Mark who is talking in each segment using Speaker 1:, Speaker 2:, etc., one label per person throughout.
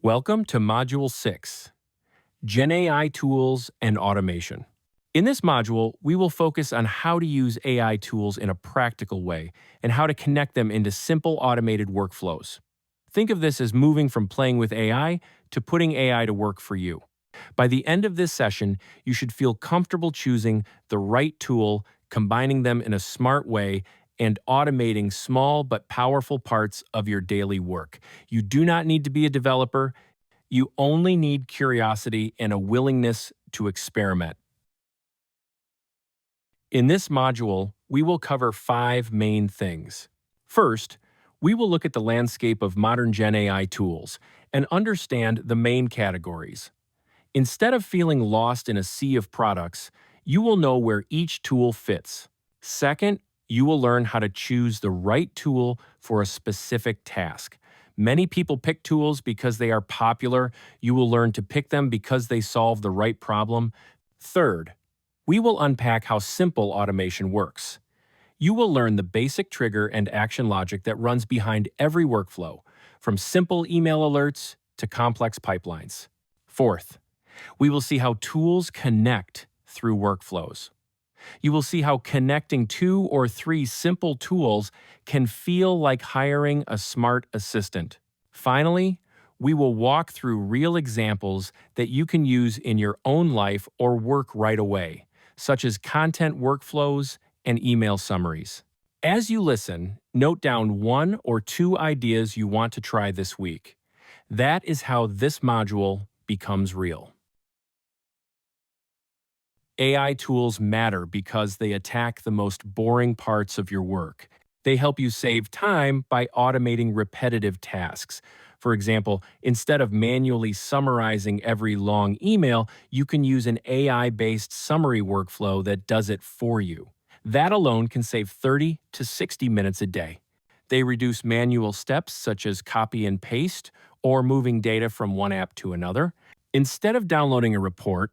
Speaker 1: Welcome to Module 6, GenAI Tools and Automation. In this module, we will focus on how to use AI tools in a practical way and how to connect them into simple automated workflows. Think of this as moving from playing with AI to putting AI to work for you. By the end of this session, you should feel comfortable choosing the right tool, combining them in a smart way, and automating small but powerful parts of your daily work. You do not need to be a developer. You only need curiosity and a willingness to experiment. In this module, we will cover 5 main things. First, we will look at the landscape of modern GenAI tools and understand the main categories. Instead of feeling lost in a sea of products, you will know where each tool fits. Second, you will learn how to choose the right tool for a specific task. Many people pick tools because they are popular. You will learn to pick them because they solve the right problem. Third, we will unpack how simple automation works. You will learn the basic trigger and action logic that runs behind every workflow, from simple email alerts to complex pipelines. Fourth, we will see how tools connect through workflows. You will see how connecting 2 or 3 simple tools can feel like hiring a smart assistant. Finally, we will walk through real examples that you can use in your own life or work right away, such as content workflows and email summaries. As you listen, note down 1 or 2 ideas you want to try this week. That is how this module becomes real. AI tools matter because they attack the most boring parts of your work. They help you save time by automating repetitive tasks. For example, instead of manually summarizing every long email, you can use an AI-based summary workflow that does it for you. That alone can save 30 to 60 minutes a day. They reduce manual steps such as copy and paste or moving data from one app to another. Instead of downloading a report,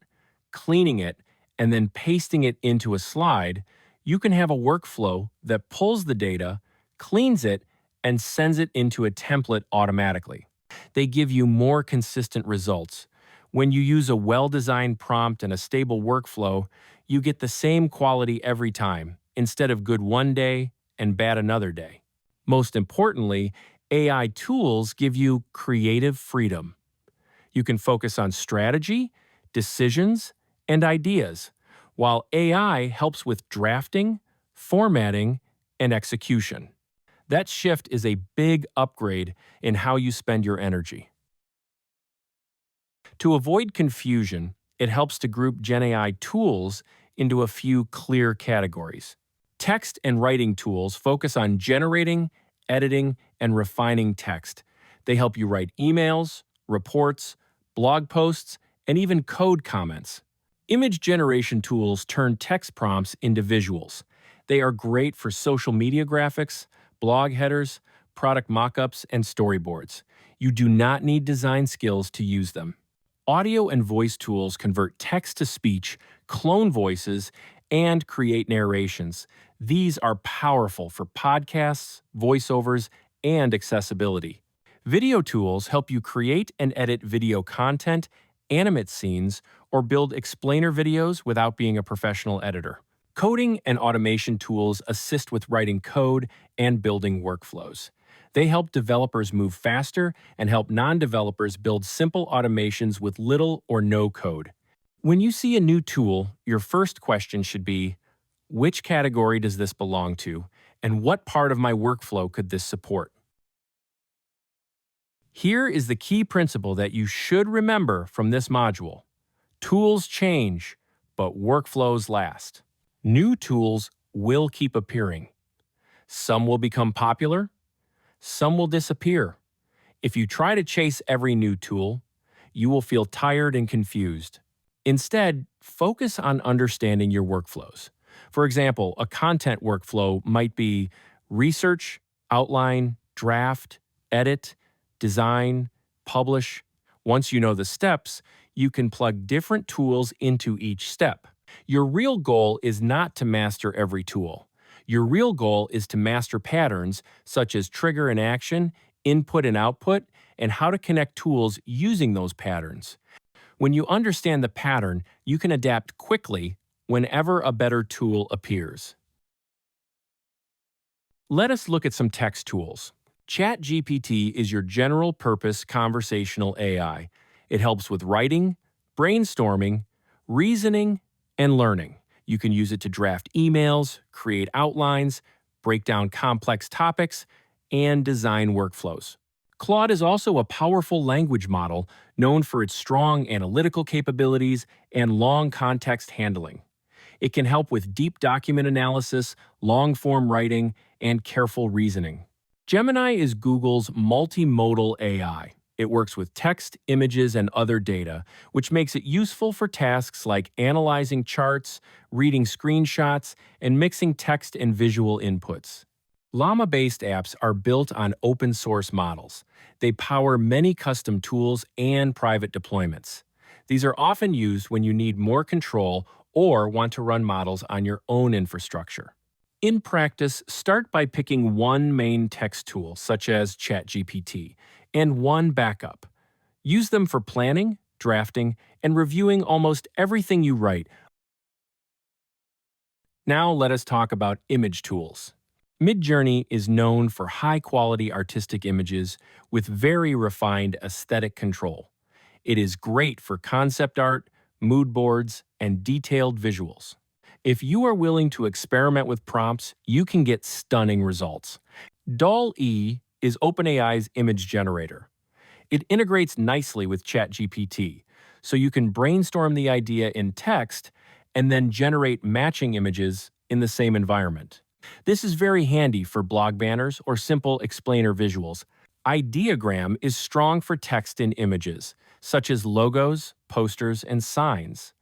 Speaker 1: cleaning it, and then pasting it into a slide, you can have a workflow that pulls the data, cleans it, and sends it into a template automatically. They give you more consistent results. When you use a well-designed prompt and a stable workflow, you get the same quality every time, instead of good one day and bad another day. Most importantly, AI tools give you creative freedom. You can focus on strategy, decisions, and ideas, while AI helps with drafting, formatting, and execution. That shift is a big upgrade in how you spend your energy. To avoid confusion, it helps to group GenAI tools into a few clear categories. Text and writing tools focus on generating, editing, and refining text. They help you write emails, reports, blog posts, and even code comments. Image generation tools turn text prompts into visuals. They are great for social media graphics, blog headers, product mockups, and storyboards. You do not need design skills to use them. Audio and voice tools convert text to speech, clone voices, and create narrations. These are powerful for podcasts, voiceovers, and accessibility. Video tools help you create and edit video content, animate scenes, or build explainer videos without being a professional editor. Coding and automation tools assist with writing code and building workflows. They help developers move faster and help non-developers build simple automations with little or no code. When you see a new tool, your first question should be, which category does this belong to, and what part of my workflow could this support? Here is the key principle that you should remember from this module. Tools change, but workflows last. New tools will keep appearing. Some will become popular, some will disappear. If you try to chase every new tool, you will feel tired and confused. Instead, focus on understanding your workflows. For example, a content workflow might be research, outline, draft, edit, design, publish. Once you know the steps, you can plug different tools into each step. Your real goal is not to master every tool. Your real goal is to master patterns such as trigger and action, input and output, and how to connect tools using those patterns. When you understand the pattern, you can adapt quickly whenever a better tool appears. Let us look at some text tools. ChatGPT is your general purpose conversational AI. It helps with writing, brainstorming, reasoning, and learning. You can use it to draft emails, create outlines, break down complex topics, and design workflows. Claude is also a powerful language model known for its strong analytical capabilities and long context handling. It can help with deep document analysis, long-form writing, and careful reasoning. Gemini is Google's multimodal AI. It works with text, images, and other data, which makes it useful for tasks like analyzing charts, reading screenshots, and mixing text and visual inputs. Llama-based apps are built on open-source models. They power many custom tools and private deployments. These are often used when you need more control or want to run models on your own infrastructure. In practice, start by picking one main text tool, such as ChatGPT, and one backup. Use them for planning, drafting, and reviewing almost everything you write. Now let us talk about image tools. Midjourney is known for high-quality artistic images with very refined aesthetic control. It is great for concept art, mood boards, and detailed visuals. If you are willing to experiment with prompts, you can get stunning results. DALL-E is OpenAI's image generator. It integrates nicely with ChatGPT, so you can brainstorm the idea in text and then generate matching images in the same environment. This is very handy for blog banners or simple explainer visuals. Ideogram is strong for text and images, such as logos, posters, and signs.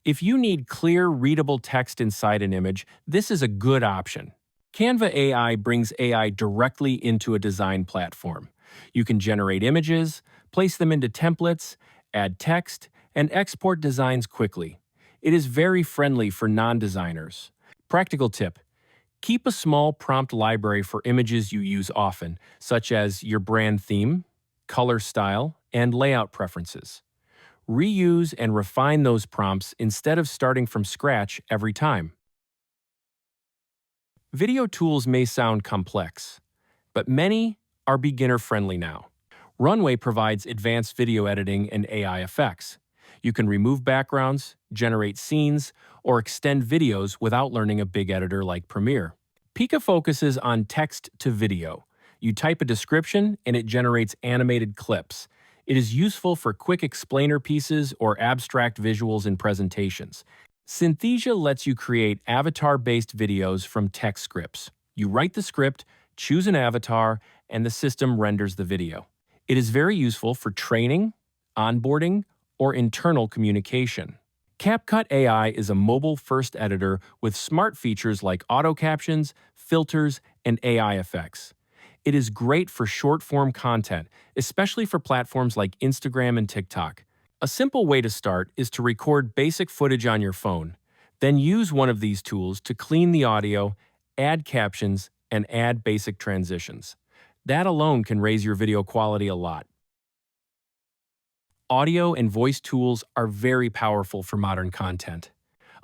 Speaker 1: If you need clear, readable text inside an image, this is a good option. Canva AI brings AI directly into a design platform. You can generate images, place them into templates, add text, and export designs quickly. It is very friendly for non-designers. Practical tip: keep a small prompt library for images you use often, such as your brand theme, color style, and layout preferences. Reuse and refine those prompts instead of starting from scratch every time. Video tools may sound complex, but many are beginner-friendly now. Runway provides advanced video editing and AI effects. You can remove backgrounds, generate scenes, or extend videos without learning a big editor like Premiere. Pika focuses on text to video. You type a description and it generates animated clips. It is useful for quick explainer pieces or abstract visuals in presentations. Synthesia lets you create avatar-based videos from text scripts. You write the script, choose an avatar, and the system renders the video. It is very useful for training, onboarding, or internal communication. CapCut AI is a mobile-first editor with smart features like auto captions, filters, and AI effects. It is great for short-form content, especially for platforms like Instagram and TikTok. A simple way to start is to record basic footage on your phone, then use one of these tools to clean the audio, add captions, and add basic transitions. That alone can raise your video quality a lot. Audio and voice tools are very powerful for modern content.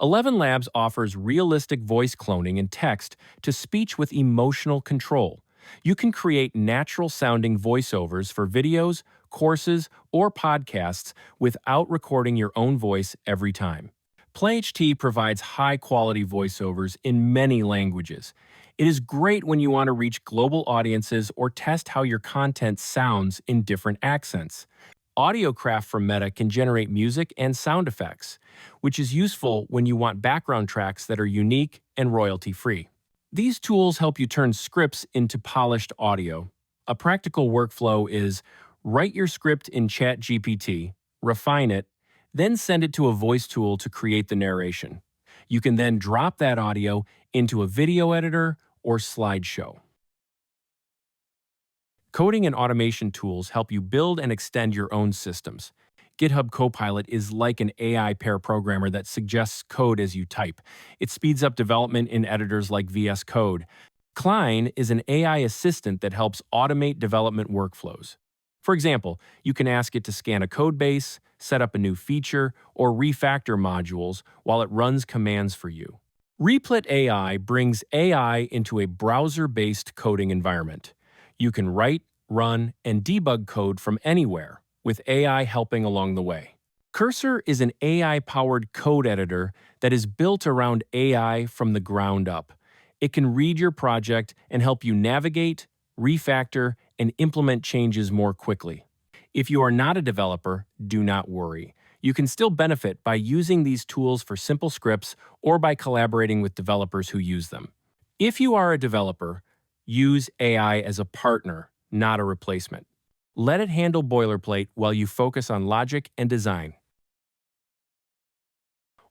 Speaker 1: 11 Labs offers realistic voice cloning in text to speech with emotional control. You can create natural-sounding voiceovers for videos, courses, or podcasts without recording your own voice every time. PlayHT provides high-quality voiceovers in many languages. It is great when you want to reach global audiences or test how your content sounds in different accents. AudioCraft from Meta can generate music and sound effects, which is useful when you want background tracks that are unique and royalty-free. These tools help you turn scripts into polished audio. A practical workflow is write your script in ChatGPT, refine it, then send it to a voice tool to create the narration. You can then drop that audio into a video editor or slideshow. Coding and automation tools help you build and extend your own systems. GitHub Copilot is like an AI pair programmer that suggests code as you type. It speeds up development in editors like VS Code. Klein is an AI assistant that helps automate development workflows. For example, you can ask it to scan a code base, set up a new feature, or refactor modules while it runs commands for you. Replit AI brings AI into a browser-based coding environment. You can write, run, and debug code from anywhere, with AI helping along the way. Cursor is an AI-powered code editor that is built around AI from the ground up. It can read your project and help you navigate, refactor, and implement changes more quickly. If you are not a developer, do not worry. You can still benefit by using these tools for simple scripts or by collaborating with developers who use them. If you are a developer, use AI as a partner, not a replacement. Let it handle boilerplate while you focus on logic and design.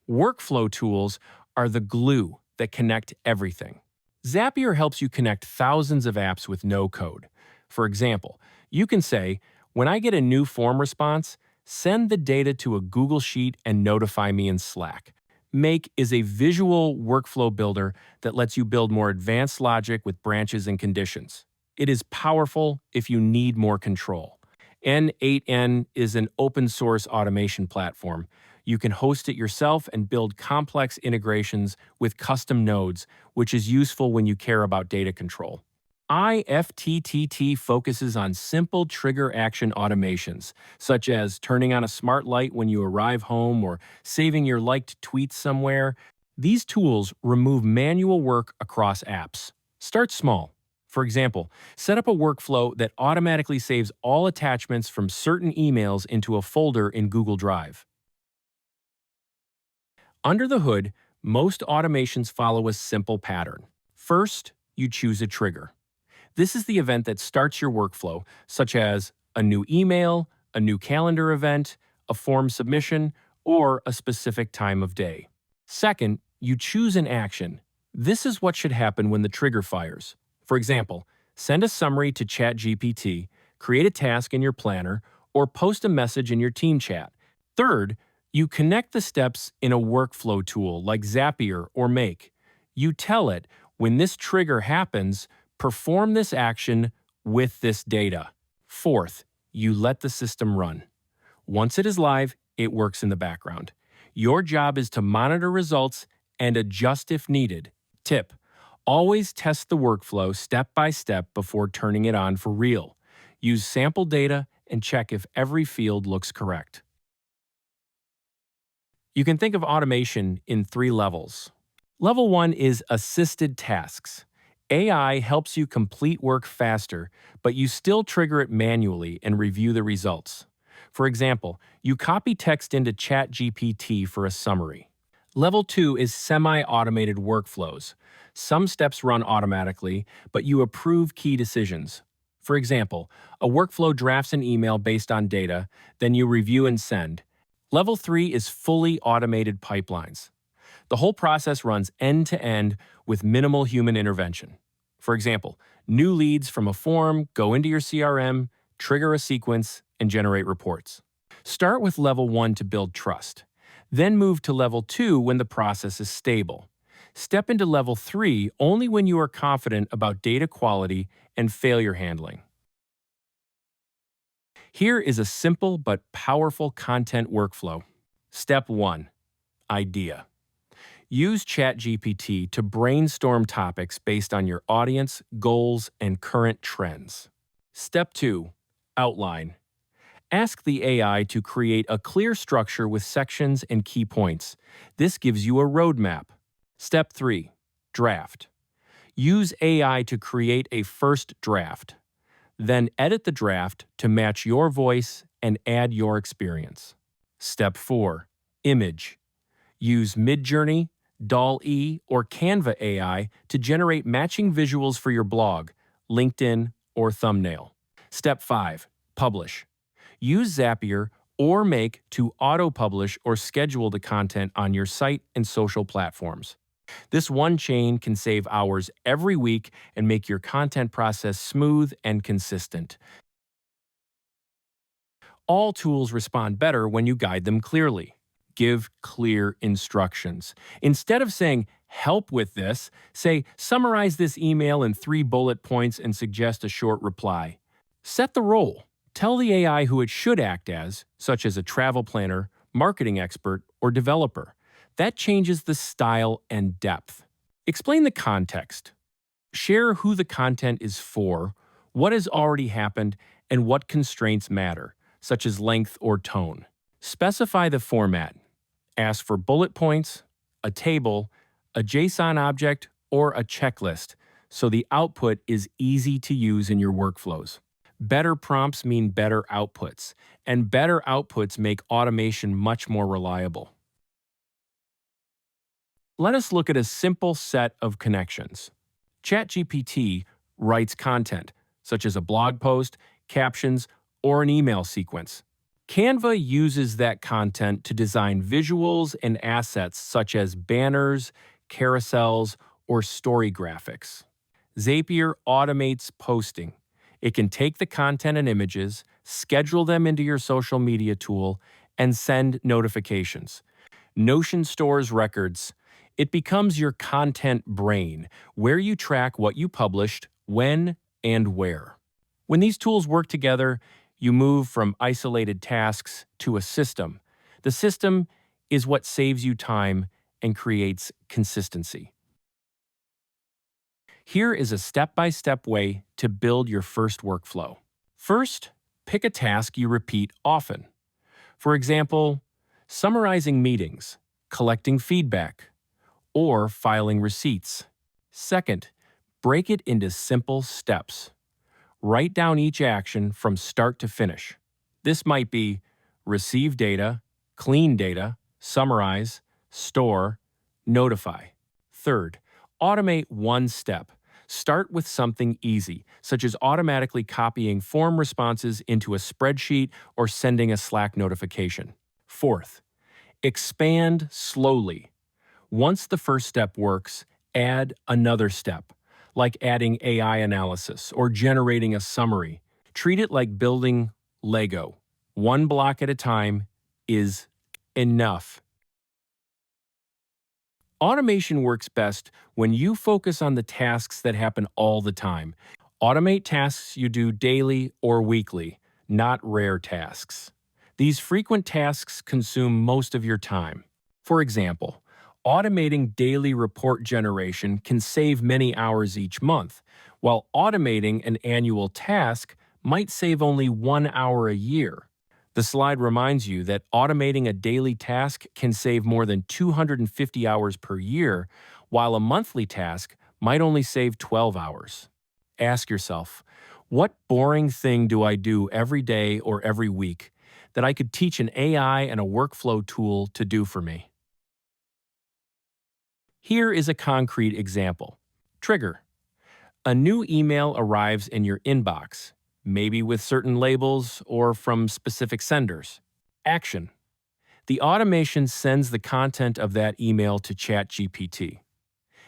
Speaker 1: Workflow tools are the glue that connect everything. Zapier helps you connect thousands of apps with no code. For example, you can say, when I get a new form response, send the data to a Google Sheet and notify me in Slack. Make is a visual workflow builder that lets you build more advanced logic with branches and conditions. It is powerful if you need more control. N8N is an open source automation platform. You can host it yourself and build complex integrations with custom nodes, which is useful when you care about data control. IFTTT focuses on simple trigger action automations, such as turning on a smart light when you arrive home or saving your liked tweets somewhere. These tools remove manual work across apps. Start small. For example, set up a workflow that automatically saves all attachments from certain emails into a folder in Google Drive. Under the hood, most automations follow a simple pattern. First, you choose a trigger. This is the event that starts your workflow, such as a new email, a new calendar event, a form submission, or a specific time of day. Second, you choose an action. This is what should happen when the trigger fires. For example, send a summary to ChatGPT, create a task in your planner, or post a message in your team chat. Third, you connect the steps in a workflow tool like Zapier or Make. You tell it, when this trigger happens, perform this action with this data. Fourth, you let the system run. Once it is live, it works in the background. Your job is to monitor results and adjust if needed. Tip: always test the workflow step by step before turning it on for real. Use sample data and check if every field looks correct. You can think of automation in 3 levels. Level 1 is assisted tasks. AI helps you complete work faster, but you still trigger it manually and review the results. For example, you copy text into ChatGPT for a summary. Level 2 is semi-automated workflows. Some steps run automatically, but you approve key decisions. For example, a workflow drafts an email based on data, then you review and send. Level 3 is fully automated pipelines. The whole process runs end-to-end with minimal human intervention. For example, new leads from a form go into your CRM, trigger a sequence, and generate reports. Start with Level 1 to build trust. Then move to Level 2 when the process is stable. Step into Level 3 only when you are confident about data quality and failure handling. Here is a simple but powerful content workflow. Step 1. Idea. Use ChatGPT to brainstorm topics based on your audience, goals, and current trends. Step 2. Outline. Ask the AI to create a clear structure with sections and key points. This gives you a roadmap. Step 3. Draft. Use AI to create a first draft. Then edit the draft to match your voice and add your experience. Step 4. Image. Use Midjourney, DALL-E, or Canva AI to generate matching visuals for your blog, LinkedIn, or thumbnail. Step 5. Publish. Use Zapier or Make to auto-publish or schedule the content on your site and social platforms. This one chain can save hours every week and make your content process smooth and consistent. All tools respond better when you guide them clearly. Give clear instructions. Instead of saying, "Help with this," say, "Summarize this email in 3 bullet points and suggest a short reply." Set the role. Tell the AI who it should act as, such as a travel planner, marketing expert, or developer. That changes the style and depth. Explain the context. Share who the content is for, what has already happened, and what constraints matter, such as length or tone. Specify the format. Ask for bullet points, a table, a JSON object, or a checklist, so the output is easy to use in your workflows. Better prompts mean better outputs, and better outputs make automation much more reliable. Let us look at a simple set of connections. ChatGPT writes content, such as a blog post, captions, or an email sequence. Canva uses that content to design visuals and assets such as banners, carousels, or story graphics. Zapier automates posting. It can take the content and images, schedule them into your social media tool, and send notifications. Notion stores records. It becomes your content brain, where you track what you published, when, and where. When these tools work together, you move from isolated tasks to a system. The system is what saves you time and creates consistency. Here is a step-by-step way to build your first workflow. First, pick a task you repeat often. For example, summarizing meetings, collecting feedback, or filing receipts. Second, break it into simple steps. Write down each action from start to finish. This might be receive data, clean data, summarize, store, notify. Third, automate one step. Start with something easy, such as automatically copying form responses into a spreadsheet or sending a Slack notification. Fourth, expand slowly. Once the first step works, add another step, like adding AI analysis or generating a summary. Treat it like building Lego. One block at a time is enough. Automation works best when you focus on the tasks that happen all the time. Automate tasks you do daily or weekly, not rare tasks. These frequent tasks consume most of your time. For example, automating daily report generation can save many hours each month, while automating an annual task might save only 1 hour a year. The slide reminds you that automating a daily task can save more than 250 hours per year, while a monthly task might only save 12 hours. Ask yourself, what boring thing do I do every day or every week that I could teach an AI and a workflow tool to do for me? Here is a concrete example. Trigger. A new email arrives in your inbox, maybe with certain labels or from specific senders. Action. The automation sends the content of that email to ChatGPT.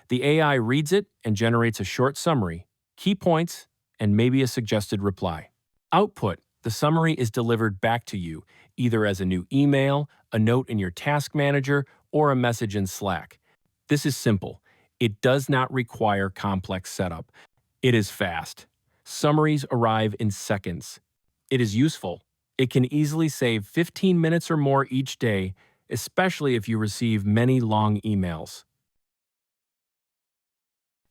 Speaker 1: The AI reads it and generates a short summary, key points, and maybe a suggested reply. Output. The summary is delivered back to you, either as a new email, a note in your task manager, or a message in Slack. This is simple. It does not require complex setup. It is fast. Summaries arrive in seconds. It is useful. It can easily save 15 minutes or more each day, especially if you receive many long emails.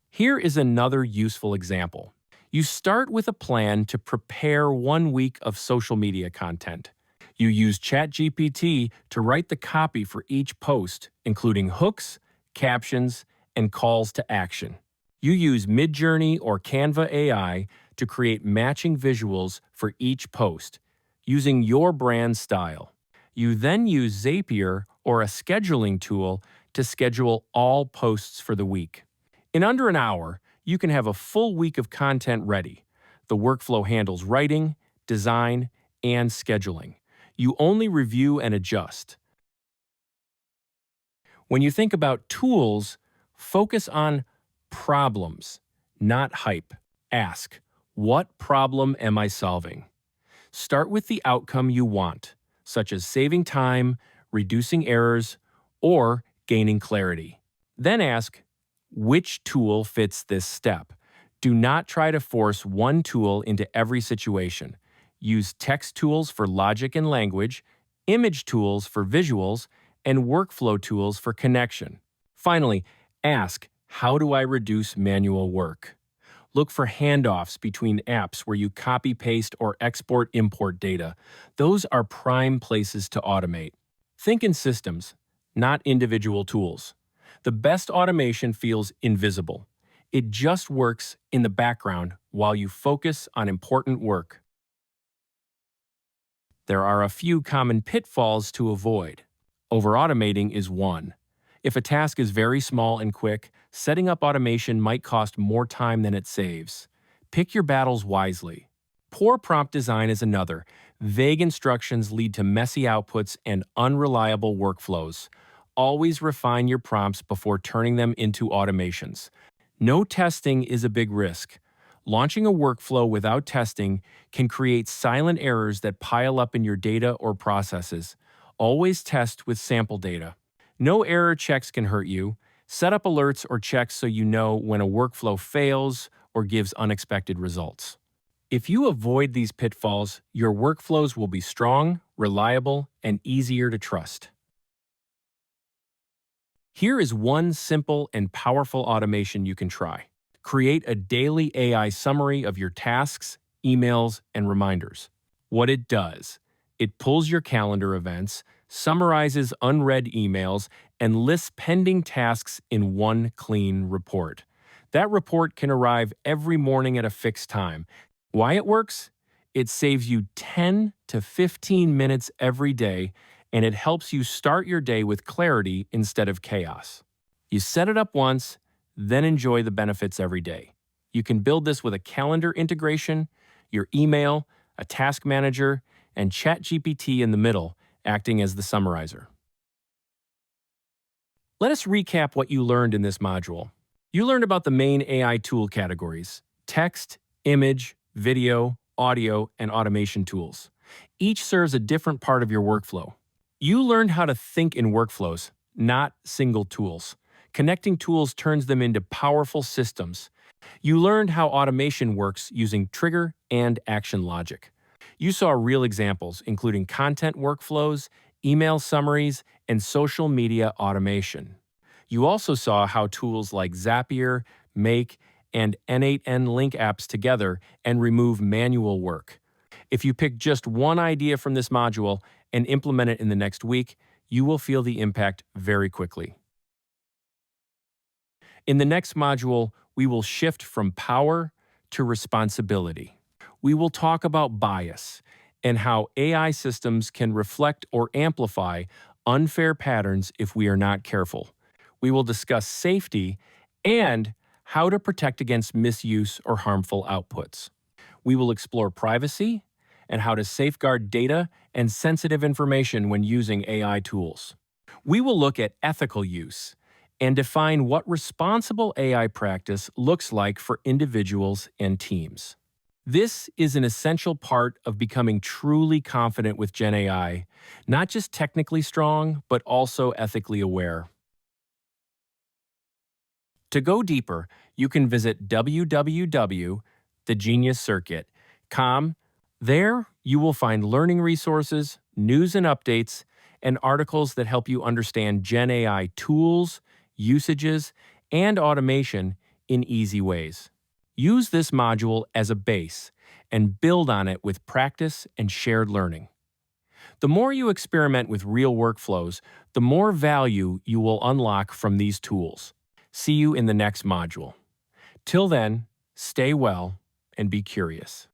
Speaker 1: Here is another useful example. You start with a plan to prepare 1 week of social media content. You use ChatGPT to write the copy for each post, including hooks, captions, and calls to action. You use Midjourney or Canva AI to create matching visuals for each post, using your brand style. You then use Zapier or a scheduling tool to schedule all posts for the week. In under an hour, you can have a full week of content ready. The workflow handles writing, design, and scheduling. You only review and adjust. When you think about tools, focus on problems, not hype. Ask, what problem am I solving? Start with the outcome you want, such as saving time, reducing errors, or gaining clarity. Then ask, which tool fits this step? Do not try to force one tool into every situation. Use text tools for logic and language, image tools for visuals, and workflow tools for connection. Finally, ask, how do I reduce manual work? Look for handoffs between apps where you copy, paste, or export, import data. Those are prime places to automate. Think in systems, not individual tools. The best automation feels invisible. It just works in the background while you focus on important work. There are a few common pitfalls to avoid. Over-automating is one. If a task is very small and quick, setting up automation might cost more time than it saves. Pick your battles wisely. Poor prompt design is another. Vague instructions lead to messy outputs and unreliable workflows. Always refine your prompts before turning them into automations. No testing is a big risk. Launching a workflow without testing can create silent errors that pile up in your data or processes. Always test with sample data. No error checks can hurt you. Set up alerts or checks so you know when a workflow fails or gives unexpected results. If you avoid these pitfalls, your workflows will be strong, reliable, and easier to trust. Here is one simple and powerful automation you can try. Create a daily AI summary of your tasks, emails, and reminders. What it does, it pulls your calendar events, summarizes unread emails, and lists pending tasks in one clean report. That report can arrive every morning at a fixed time. Why it works? It saves you 10 to 15 minutes every day, and it helps you start your day with clarity instead of chaos. You set it up once, then enjoy the benefits every day. You can build this with a calendar integration, your email, a task manager, and ChatGPT in the middle, acting as the summarizer. Let us recap what you learned in this module. You learned about the main AI tool categories: text, image, video, audio, and automation tools. Each serves a different part of your workflow. You learned how to think in workflows, not single tools. Connecting tools turns them into powerful systems. You learned how automation works using trigger and action logic. You saw real examples, including content workflows, email summaries, and social media automation. You also saw how tools like Zapier, Make, and N8N link apps together and remove manual work. If you pick just one idea from this module and implement it in the next week, you will feel the impact very quickly. In the next module, we will shift from power to responsibility. We will talk about bias and how AI systems can reflect or amplify unfair patterns if we are not careful. We will discuss safety and how to protect against misuse or harmful outputs. We will explore privacy and how to safeguard data and sensitive information when using AI tools. We will look at ethical use and define what responsible AI practice looks like for individuals and teams. This is an essential part of becoming truly confident with GenAI, not just technically strong, but also ethically aware. To go deeper, you can visit www.thegeniuscircuit.com. There, you will find learning resources, news and updates, and articles that help you understand GenAI tools, usages, and automation in easy ways. Use this module as a base and build on it with practice and shared learning. The more you experiment with real workflows, the more value you will unlock from these tools. See you in the next module. Till then, stay well and be curious.